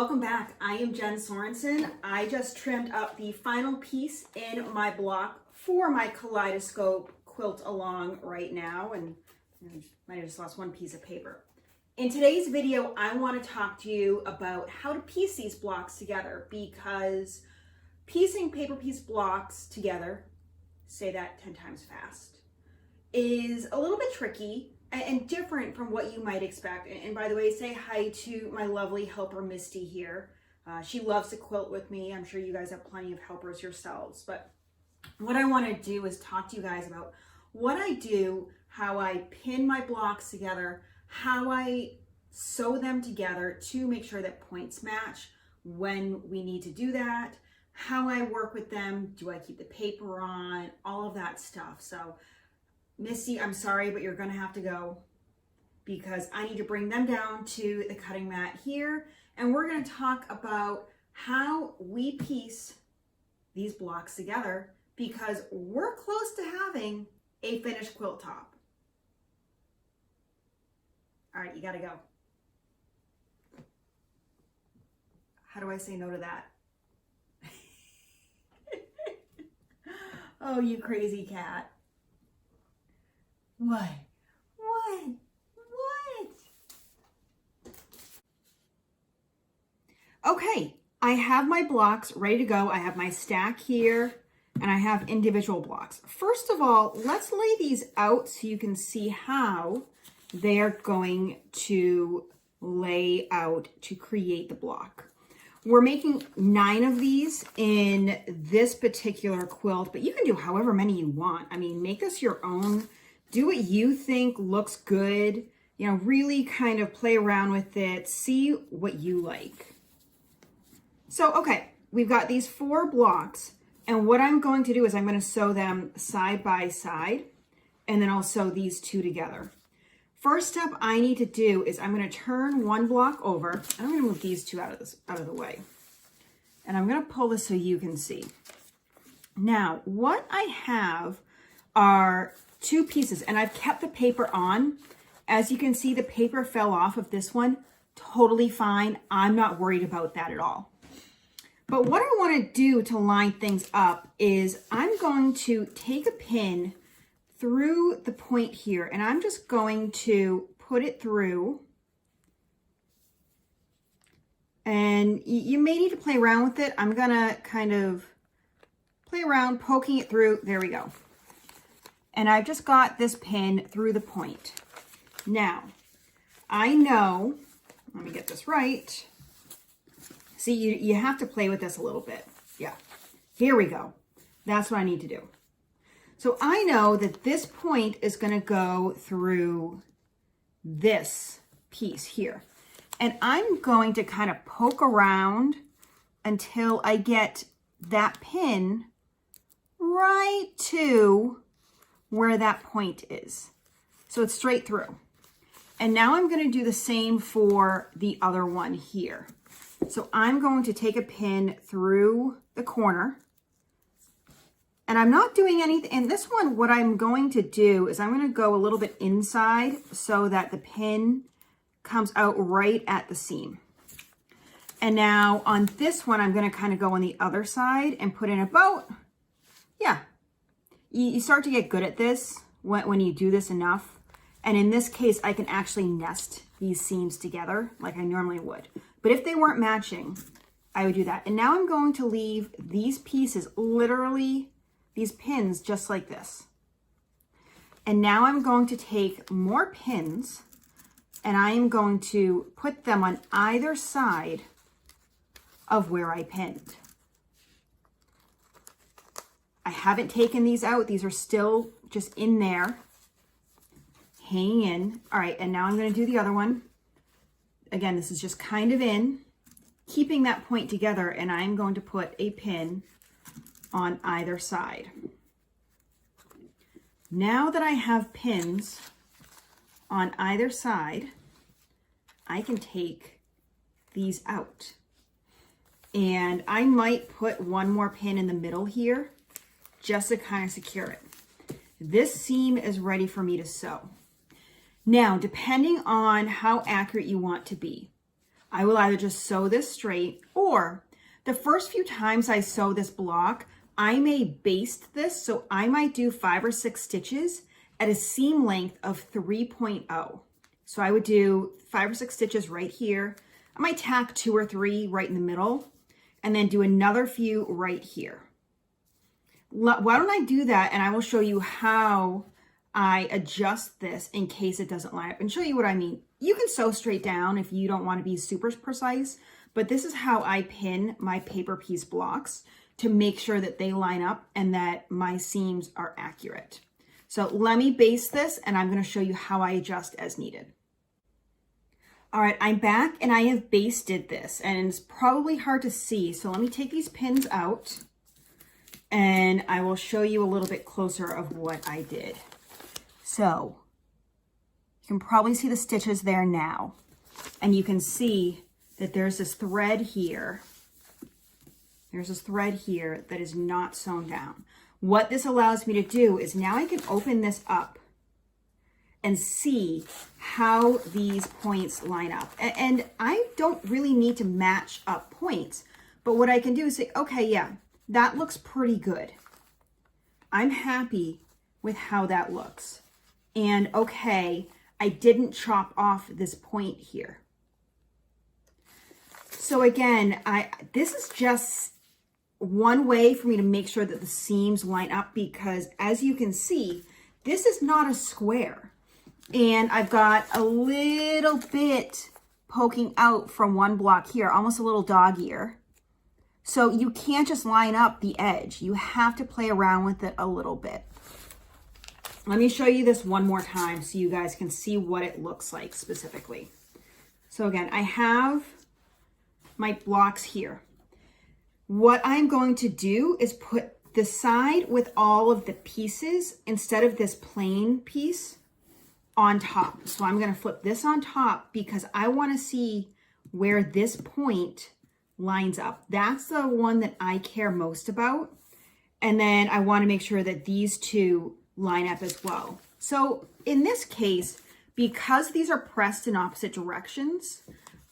Welcome back. I am Jen Sorensen. I just trimmed up the final piece in my block for my kaleidoscope quilt along right now, and I just lost one piece of paper. In today's video, I want to talk to you about how to piece these blocks together, because piecing paper piece blocks together, say that 10 times fast, is a little bit tricky and different from what you might expect. And by the way, say hi to my lovely helper, Misty, here. She loves to quilt with me. I'm sure you guys have plenty of helpers yourselves. But what I want to do is talk to you guys about what I do, how I pin my blocks together, how I sew them together to make sure that points match when we need to do that, how I work with them, do I keep the paper on, all of that stuff. So Misty, I'm sorry, but you're gonna have to go because I need to bring them down to the cutting mat here, and we're gonna talk about how we piece these blocks together, because we're close to having a finished quilt top. All right, you gotta go. How do I say no to that? Oh, you crazy cat. What? Okay, I have my blocks ready to go. I have my stack here, and I have individual blocks. First of all, let's lay these out so you can see how they're going to lay out to create the block. We're making 9 of these in this particular quilt, but you can do however many you want. I mean, make this your own. Do what you think looks good. You know, really kind of play around with it. See what you like. So, okay, we've got these 4 blocks, and what I'm going to do is I'm going to sew them side by side, and then I'll sew these 2 together. First step I need to do is I'm going to turn one block over, and I'm going to move these 2 out of the way. And I'm going to pull this so you can see. Now, what I have are 2 pieces, and I've kept the paper on. As you can see, the paper fell off of this one. Totally fine. I'm not worried about that at all. But what I want to do to line things up is I'm going to take a pin through the point here, and I'm just going to put it through. And you may need to play around with it. I'm going to kind of play around, poking it through. There we go. And I've just got this pin through the point. Now, I know, let me get this right. See, you have to play with this a little bit. Yeah, here we go. That's what I need to do. So I know that this point is going to go through this piece here. And I'm going to kind of poke around until I get that pin right to where that point is. So it's straight through. And now I'm going to do the same for the other one here. So I'm going to take a pin through the corner, and I'm not doing anything. And this one, what I'm going to do is I'm going to go a little bit inside so that the pin comes out right at the seam. And now on this one, I'm going to kind of go on the other side and put in about, yeah, you start to get good at this when you do this enough. And in this case, I can actually nest these seams together like I normally would. But if they weren't matching, I would do that. And now I'm going to leave these pieces, literally these pins, just like this. And now I'm going to take more pins, and I am going to put them on either side of where I pinned. I haven't taken these out. These are still just in there, hanging in. All right, and now I'm going to do the other one. Again, this is just kind of in, keeping that point together, and I'm going to put a pin on either side. Now that I have pins on either side, I can take these out. And I might put one more pin in the middle here just to kind of secure it. This seam is ready for me to sew. Now, depending on how accurate you want to be, I will either just sew this straight, or the first few times I sew this block, I may baste this. So I might do 5 or 6 stitches at a seam length of 3.0. So I would do 5 or 6 stitches right here. I might tack 2 or 3 right in the middle, and then do another few right here. Why don't I do that, and I will show you how I adjust this in case it doesn't line up, and show you what I mean. You can sew straight down if you don't want to be super precise, but this is how I pin my paper piece blocks to make sure that they line up and that my seams are accurate. So let me baste this, and I'm going to show you how I adjust as needed. All right, I'm back and I have basted this, and it's probably hard to see. So let me take these pins out and I will show you a little bit closer of what I did. So you can probably see the stitches there now, and you can see that there's this thread here. There's this thread here that is not sewn down. What this allows me to do is now I can open this up and see how these points line up. And I don't really need to match up points, but what I can do is say, okay, yeah, that looks pretty good. I'm happy with how that looks. And okay, I didn't chop off this point here. So again, this is just one way for me to make sure that the seams line up, because as you can see, this is not a square. And I've got a little bit poking out from one block here, almost a little dog ear. So you can't just line up the edge. You have to play around with it a little bit. Let me show you this one more time so you guys can see what it looks like specifically. So again, I have my blocks here. What I'm going to do is put the side with all of the pieces instead of this plain piece on top. So I'm going to flip this on top because I want to see where this point lines up. That's the one that I care most about. And then I want to make sure that these two line up as well. So in this case, because these are pressed in opposite directions,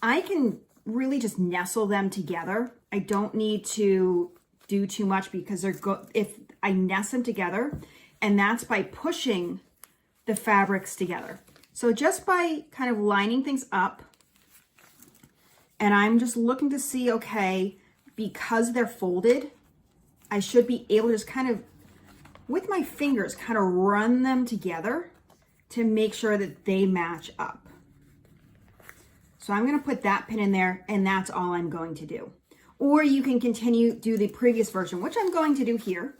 I can really just nestle them together. I don't need to do too much because if I nest them together, and that's by pushing the fabrics together. So just by kind of lining things up, and I'm just looking to see, okay, because they're folded, I should be able to just kind of, with my fingers, kind of run them together to make sure that they match up. So I'm going to put that pin in there, and that's all I'm going to do. Or you can continue, do the previous version, which I'm going to do here.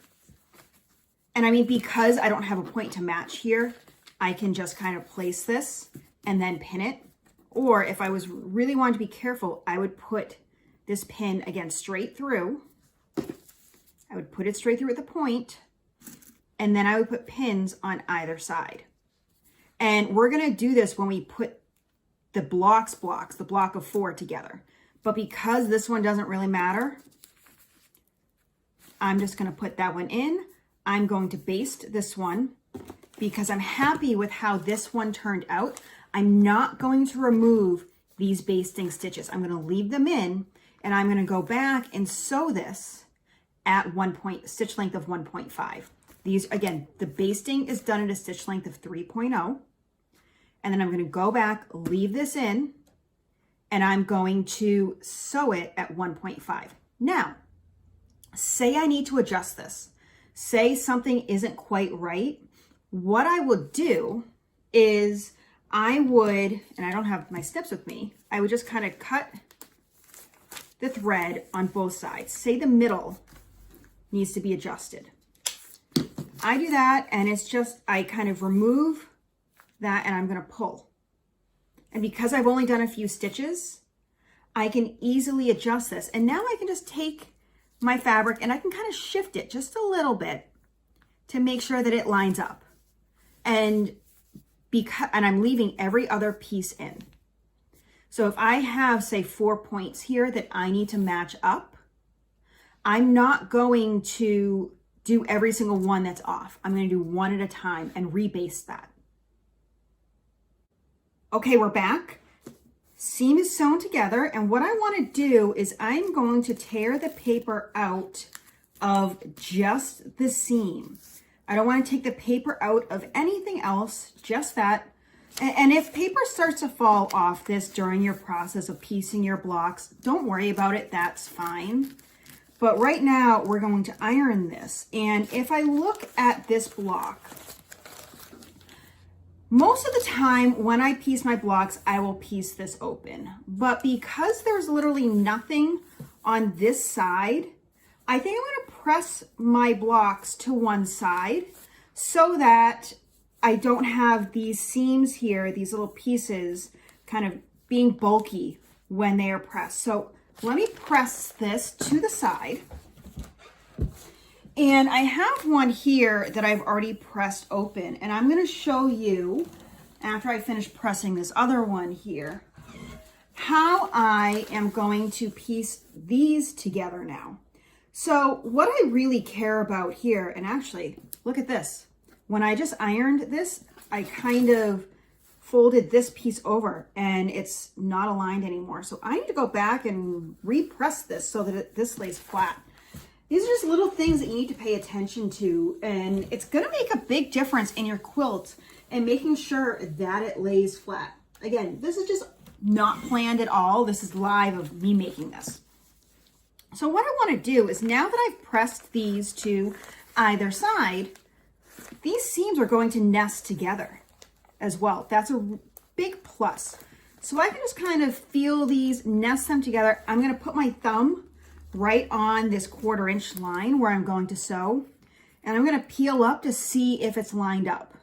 And I mean, because I don't have a point to match here, I can just kind of place this and then pin it. Or if I was really wanting to be careful, I would put this pin again straight through. I would put it straight through at the point, and then I would put pins on either side. And we're going to do this when we put the blocks, the block of 4 together. But because this one doesn't really matter, I'm just going to put that one in. I'm going to baste this one because I'm happy with how this one turned out. I'm not going to remove these basting stitches. I'm going to leave them in, and I'm going to go back and sew this at stitch length of 1.5. These, again, the basting is done at a stitch length of 3.0. And then I'm going to go back, leave this in, and I'm going to sew it at 1.5. Now, say I need to adjust this. Say something isn't quite right. What I would do is I would, and I don't have my snips with me, I would just kind of cut the thread on both sides. Say the middle needs to be adjusted. I do that, and it's just, I kind of remove that, and I'm going to pull. And because I've only done a few stitches, I can easily adjust this. And now I can just take my fabric and I can kind of shift it just a little bit to make sure that it lines up. And I'm leaving every other piece in. So if I have, say, 4 points here that I need to match up, I'm not going to do every single one that's off. I'm going to do one at a time and rebaste that. Okay, we're back. seam is sewn together, and what I want to do is I'm going to tear the paper out of just the seam. I don't want to take the paper out of anything else, just that. And if paper starts to fall off this during your process of piecing your blocks, don't worry about it, that's fine. But right now we're going to iron this. And if I look at this block, most of the time when I piece my blocks, I will piece this open. But because there's literally nothing on this side, I think I'm going to press my blocks to one side so that I don't have these seams here, these little pieces kind of being bulky when they are pressed. So let me press this to the side. And I have one here that I've already pressed open, and I'm going to show you, after I finish pressing this other one here, how I am going to piece these together now. So what I really care about here, and actually, look at this. When I just ironed this, I kind of folded this piece over and it's not aligned anymore. So I need to go back and repress this so that this lays flat. These are just little things that you need to pay attention to, and it's gonna make a big difference in your quilt and making sure that it lays flat. Again, this is just not planned at all. This is live of me making this. So what I wanna do is, now that I've pressed these to either side, these seams are going to nest together as well. That's a big plus. So I can just kind of feel these, nest them together. I'm gonna put my thumb right on this 1/4 inch line where I'm going to sew, and I'm gonna peel up to see if it's lined up.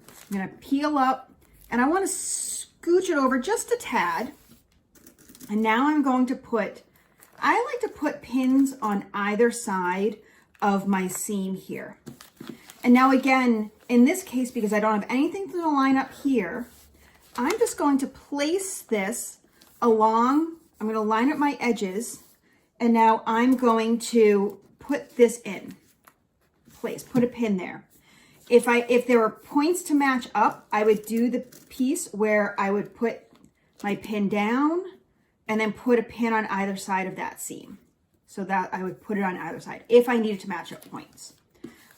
I'm gonna peel up, and I wanna scooch it over just a tad. And now I'm going to put, I like to put pins on either side of my seam here. And now again, in this case, because I don't have anything to line up here, I'm just going to place this along, I'm going to line up my edges, and now I'm going to put this in place, put a pin there. If there were points to match up, I would do the piece where I would put my pin down and then put a pin on either side of that seam. So that I would put it on either side if I needed to match up points.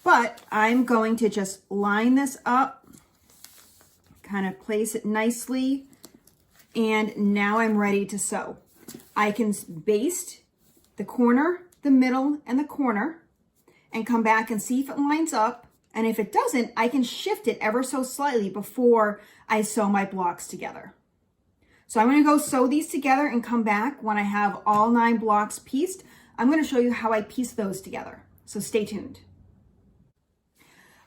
But I'm going to just line this up, kind of place it nicely, and now I'm ready to sew. I can baste the corner, the middle, and the corner, and come back and see if it lines up. And if it doesn't, I can shift it ever so slightly before I sew my blocks together. So I'm going to go sew these together and come back when I have all 9 blocks pieced. I'm going to show you how I piece those together. So stay tuned.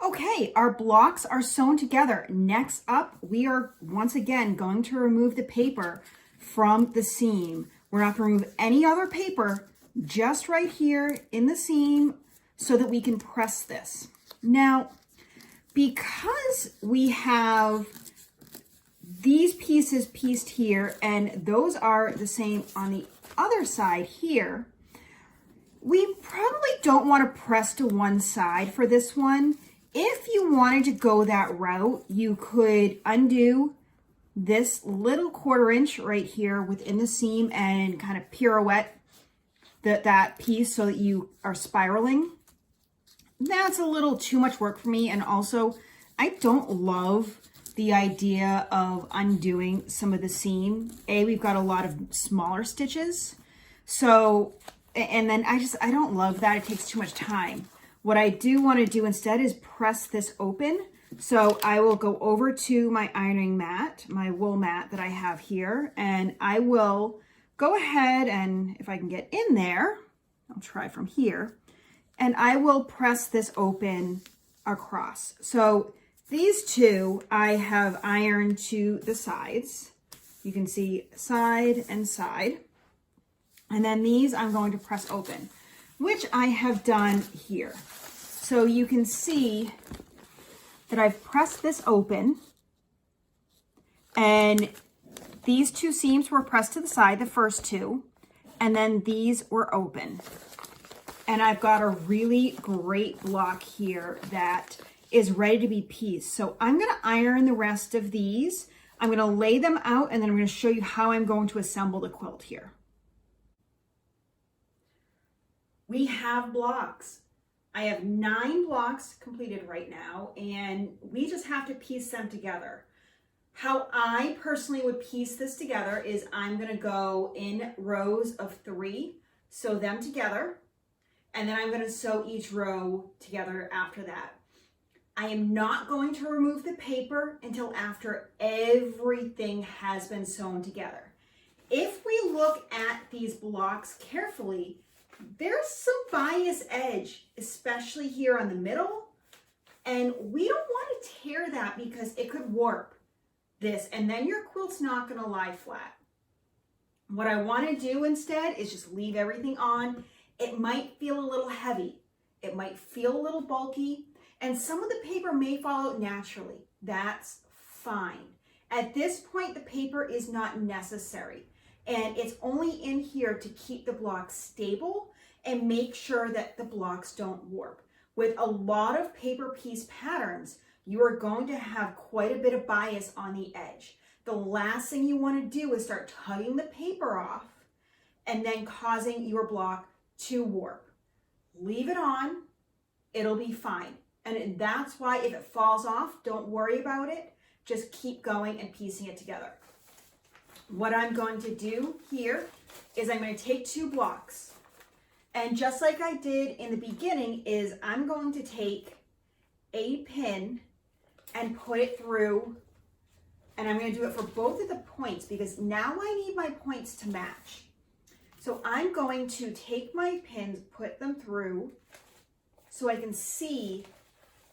Okay, our blocks are sewn together. Next up, we are once again going to remove the paper from the seam. We're not going to remove any other paper, just right here in the seam so that we can press this. Now, because we have these pieces pieced here and those are the same on the other side here, we probably don't want to press to one side for this one. If you wanted to go that route, you could undo this little 1/4 inch right here within the seam and kind of pirouette that piece so that you are spiraling. That's a little too much work for me, and also I don't love the idea of undoing some of the seam. We've got a lot of smaller stitches, so, and then I don't love that. It takes too much time. What I do want to do instead is press this open. So I will go over to my ironing mat, my wool mat that I have here, and I will go ahead and, if I can get in there, I'll try from here, and I will press this open across. So these two I have ironed to the sides. You can see side and side. And then these I'm going to press open, which I have done here. So you can see that I've pressed this open, and these two seams were pressed to the side, the first two, and then these were open. And I've got a really great block here that is ready to be pieced. So I'm gonna iron the rest of these. I'm going to lay them out and then I'm going to show you how I'm going to assemble the quilt here. We have blocks. I have 9 blocks completed right now, and we just have to piece them together. How I personally would piece this together is I'm going to go in rows of 3, sew them together, and then I'm going to sew each row together after that. I am not going to remove the paper until after everything has been sewn together. If we look at these blocks carefully, there's some bias edge, especially here on the middle, and we don't want to tear that because it could warp this, and then your quilt's not going to lie flat. What I want to do instead is just leave everything on. It might feel a little heavy, it might feel a little bulky, and some of the paper may fall out naturally. That's fine. At this point, the paper is not necessary, and it's only in here to keep the blocks stable and make sure that the blocks don't warp. With a lot of paper piece patterns, you are going to have quite a bit of bias on the edge. The last thing you want to do is start tugging the paper off and then causing your block to warp. Leave it on, it'll be fine. And that's why if it falls off, don't worry about it. Just keep going and piecing it together. What I'm going to do here is I'm going to take 2 blocks. And just like I did in the beginning is I'm going to take a pin and put it through, and I'm going to do it for both of the points because now I need my points to match. So I'm going to take my pins, put them through so I can see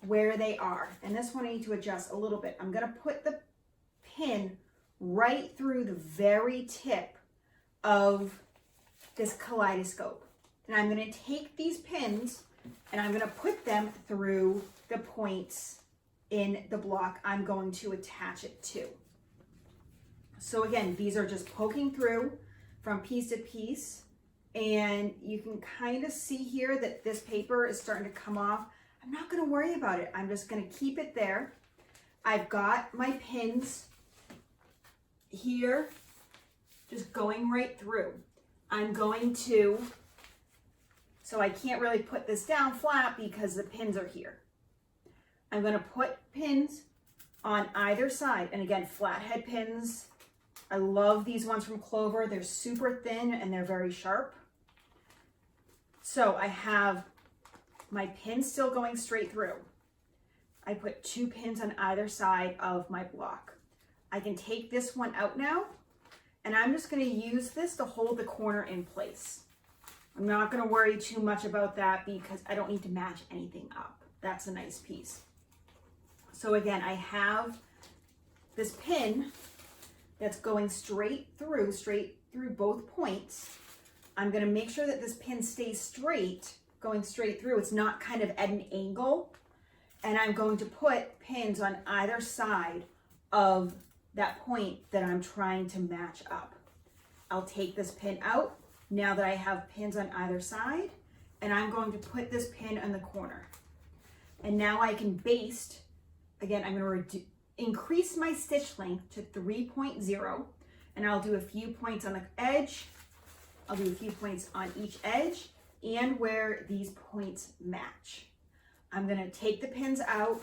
where they are. And this one I need to adjust a little bit. I'm going to put the pin right through the very tip of this kaleidoscope. And I'm going to take these pins and I'm going to put them through the points in the block I'm going to attach it to. So again, these are just poking through from piece to piece, and you can kind of see here that this paper is starting to come off. I'm not going to worry about it. I'm just going to keep it there. I've got my pins here just going right through. I'm going to, so I can't really put this down flat because the pins are here. I'm going to put pins on either side. And again, flathead pins. I love these ones from Clover. They're super thin and they're very sharp. So I have my pin still going straight through. I put 2 pins on either side of my block. I can take this one out now, and I'm just going to use this to hold the corner in place. I'm not going to worry too much about that because I don't need to match anything up. That's a nice piece. So again, I have this pin that's going straight through both points. I'm going to make sure that this pin stays straight, going straight through. It's not kind of at an angle. And I'm going to put pins on either side of that point that I'm trying to match up. I'll take this pin out now that I have pins on either side, and I'm going to put this pin in the corner. And now I can baste. Again, I'm going to increase my stitch length to 3.0, and I'll do a few points on the edge. I'll do a few points on each edge and where these points match. I'm going to take the pins out,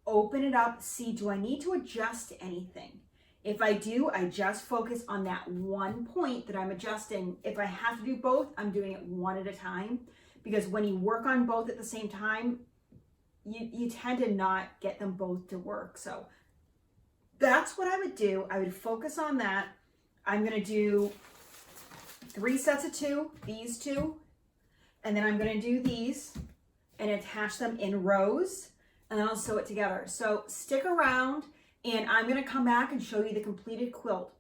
open it up, see, do I need to adjust anything? If I do, I just focus on that one point that I'm adjusting. If I have to do both, I'm doing it one at a time, because when you work on both at the same time, you tend to not get them both to work. So that's what I would do. I would focus on that. I'm going to do 3 sets of 2, these 2, and then I'm going to do these and attach them in rows, and then I'll sew it together. So stick around, and I'm going to come back and show you the completed quilt.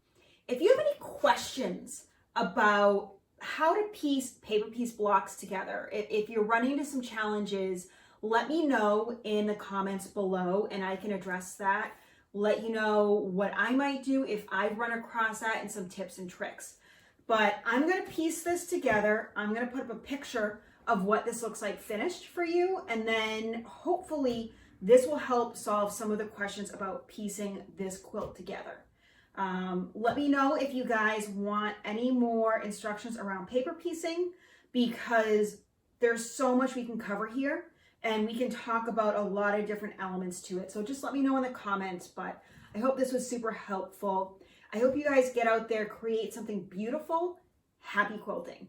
If you have any questions about how to piece paper piece blocks together, if you're running into some challenges, let me know in the comments below and I can address that. Let you know what I might do if I've run across that and some tips and tricks. But I'm going to piece this together. I'm going to put up a picture of what this looks like finished for you, and then hopefully this will help solve some of the questions about piecing this quilt together. Let me know if you guys want any more instructions around paper piecing, because there's so much we can cover here and we can talk about a lot of different elements to it. So just let me know in the comments, but I hope this was super helpful. I hope you guys get out there, create something beautiful. Happy quilting.